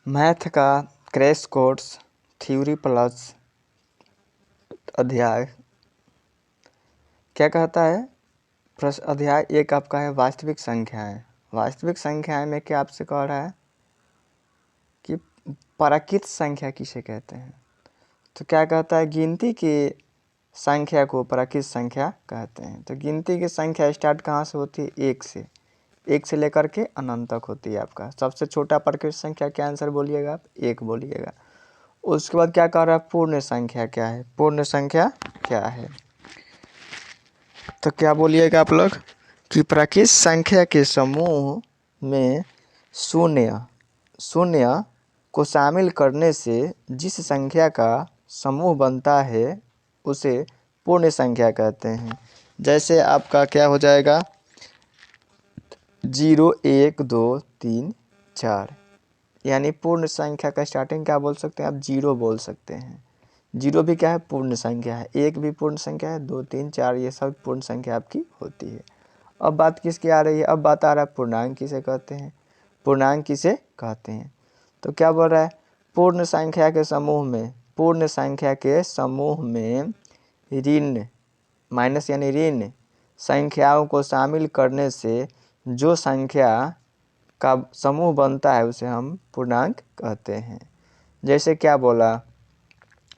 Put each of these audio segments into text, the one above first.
Math का crash course theory plus अध्याय क्या कहता है। प्रश्न अध्याय 1 आपका है वास्तविक संख्याएं। वास्तविक संख्याएं में क्या आपसे कह रहा है कि प्राकृत संख्या किसे कहते हैं। तो क्या कहता है, गिनती की संख्या को प्राकृत संख्या कहते हैं। तो गिनती की संख्या स्टार्ट कहाँ से होती है, 1 से लेकर के अनंत तक होती है। आपका सबसे छोटा प्राकृत संख्या क्या आंसर बोलिएगा आप, 1 बोलिएगा। उसके बाद क्या कह रहा है, पूर्ण संख्या क्या है, पूर्ण संख्या क्या है। तो क्या बोलिएगा आप लोग कि प्राकृत संख्या के समूह में शून्य को शामिल करने से जिस संख्या का समूह बनता है उसे पूर्ण संख्या कहते हैं। जैसे आपका क्या हो जाएगा, 0 1 2 3 4, यानी पूर्ण संख्या का स्टार्टिंग क्या बोल सकते हैं आप, 0 बोल सकते हैं। 0 भी क्या है, पूर्ण संख्या है। 1 भी पूर्ण संख्या है। 2 3 4 ये सब पूर्ण संख्या आपकी होती है। अब बात किसकी आ रही है, अब बात आ रहा है पूर्णांक किसे कहते हैं, पूर्णांक किसे कहते हैं। तो क्या बोल रहा है, पूर्ण संख्या के समूह में ऋण माइनस यानी ऋण संख्याओं को शामिल करने से जो संख्या का समूह बनता है उसे हम पूर्णांक कहते हैं। जैसे क्या बोला,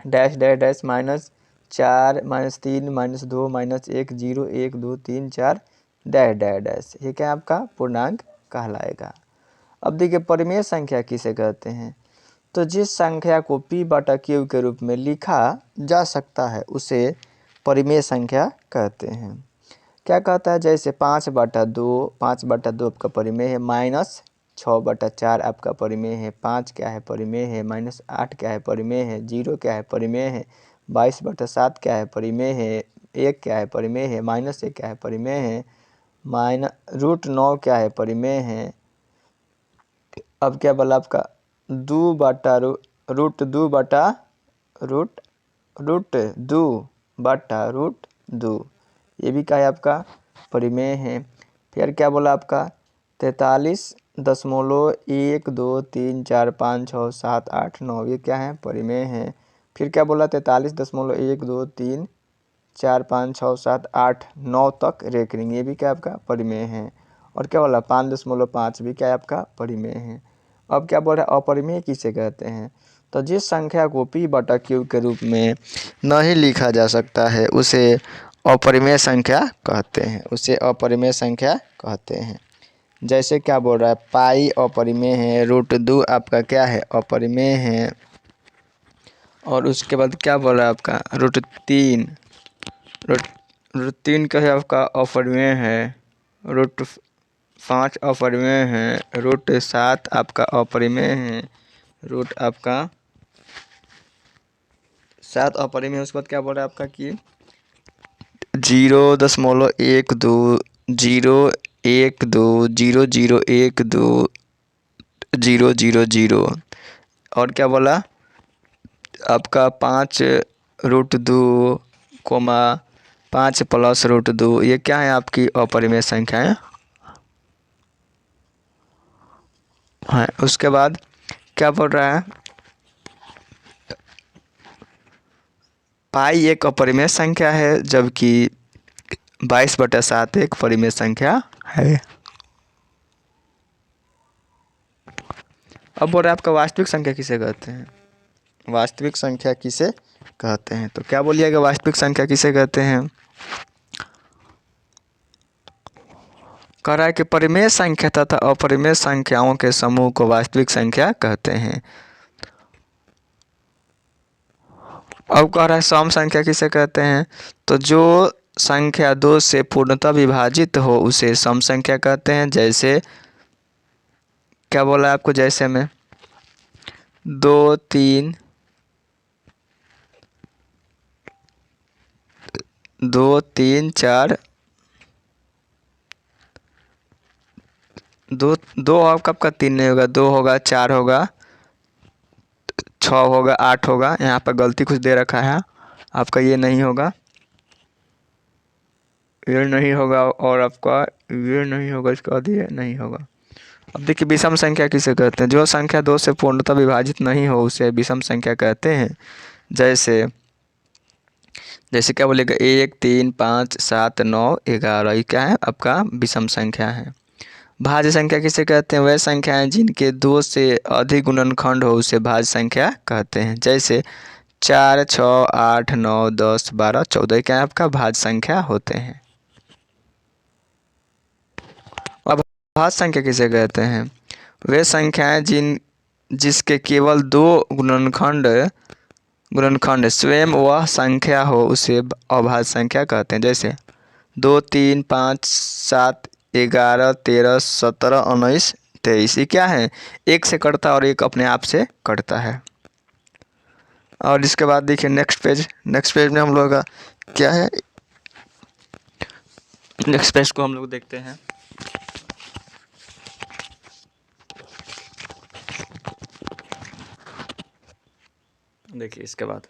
dash dash dash -4 -3 -2 -1 0 1 2 3 4 dash dash dash, ये क्या आपका पूर्णांक कहलाएगा। अब देखिए परिमेय संख्या किसे कहते हैं। तो जिस संख्या को p/q के रूप में लिखा जा सकता है उसे परिमेय संख्या कहते हैं। क्या कहता है, जैसे 5/2 आपका परिमेय है, -6/4 आपका परिमेय है, 5 क्या है परिमेय है, -8 क्या है परिमेय है, 0 क्या है परिमेय है, 22/7 क्या है परिमेय है, 1 क्या है परिमेय है, -1 क्या है परिमेय है, √9 क्या है परिमेय है। अब क्या बोला आपका, 2/√2 ये भी क्या है आपका परिमेय है। फिर क्या बोला आपका 43.123456789 ये क्या है परिमेय है। फिर क्या बोला 43.123456789 तक रेकरिंग ये भी क्या आपका परिमेय है। और क्या बोला 5.5 भी क्या है आपका परिमेय है। अब क्या बोल रहा है अपरिमेय किसे कहते हैं। तो जिस संख्या को p/q के रूप में नहीं लिखा जा सकता है उसे अपरिमेय संख्या कहते हैं, उसे अपरिमेय संख्या कहते हैं। जैसे क्या बोल रहा है, पाई अपरिमेय है, √2 आपका क्या है अपरिमेय है। और उसके बाद क्या बोल रहा है आपका √3 का है आपका अपरिमेय है, √5 अपरिमेय है, √7 आपका अपरिमेय है, आपका 7 अपरिमेय। उसके बाद क्या बोल रहा है आपका कि 0.12 0 1 2 0 0 1 2 0 0 0। और क्या बोला आपका 5√2, 5 + √2 ये क्या है आपकी अपरिमेय संख्याएं हैं। उसके बाद क्या बोल रहा है, पाई एक अपरिमेय संख्या है जबकि 22/7 एक परिमेय संख्या है। अब बोल रहा है आपका वास्तविक संख्या किसे कहते हैं, वास्तविक संख्या किसे कहते हैं। तो क्या बोलिएगा वास्तविक संख्या किसे कहते हैं। कह रहा है कि परिमेय संख्या तथा अपरिमेय संख्याओं के समूह को वास्तविक संख्या कहते हैं। अब कह रहा है सम संख्या किसे कहते हैं। तो जो संख्या 2 से पूर्णतः विभाजित हो उसे सम संख्या कहते हैं। जैसे क्या बोला आपको, जैसे में 2 3 2 3 4 2 आपका 3 नहीं होगा, 2 होगा, 4 होगा, 6 होगा, 8 होगा। यहाँ पर गलती कुछ दे रखा है आपका, ये नहीं होगा, ये नहीं होगा, और आपका ये नहीं होगा, इसके बाद ये नहीं होगा। अब देखिए विषम संख्या किसे कहते हैं? जो संख्या 2 से पूर्णतः विभाजित नहीं हो उसे विषम संख्या कहते हैं। जैसे जैसे क्या बोलेगा 1, 3, 5, 7, 9, 11 ये क्या है आपका विषम संख्या है। भाज्य संख्या किसे कहते हैं? वह संख्याएं जिनके 2 से अधिक गुणनखंड हो उसे भाज्य संख्या कहते हैं। जैसे 4, 6, 8, 9, 10, 12, 14 क्या है आपका भाज्य संख्या होते हैं। अब भाज्य संख्या किसे कहते हैं? वे संख्याएं जिसके केवल 2 गुणनखंड स्वयं वह संख्या हो उसे अभाज्य संख्या कहते हैं। जैसे 2, 3, 5, 7, 11, 13, 17, 19, 23 ये क्या है? एक से कटता और एक अपने आप से कटता है। और इसके बाद देखिए नेक्स्ट पेज में हम लोग का क्या है, नेक्स्ट पेज को हम लोग देखते हैं। देखिए इसके बाद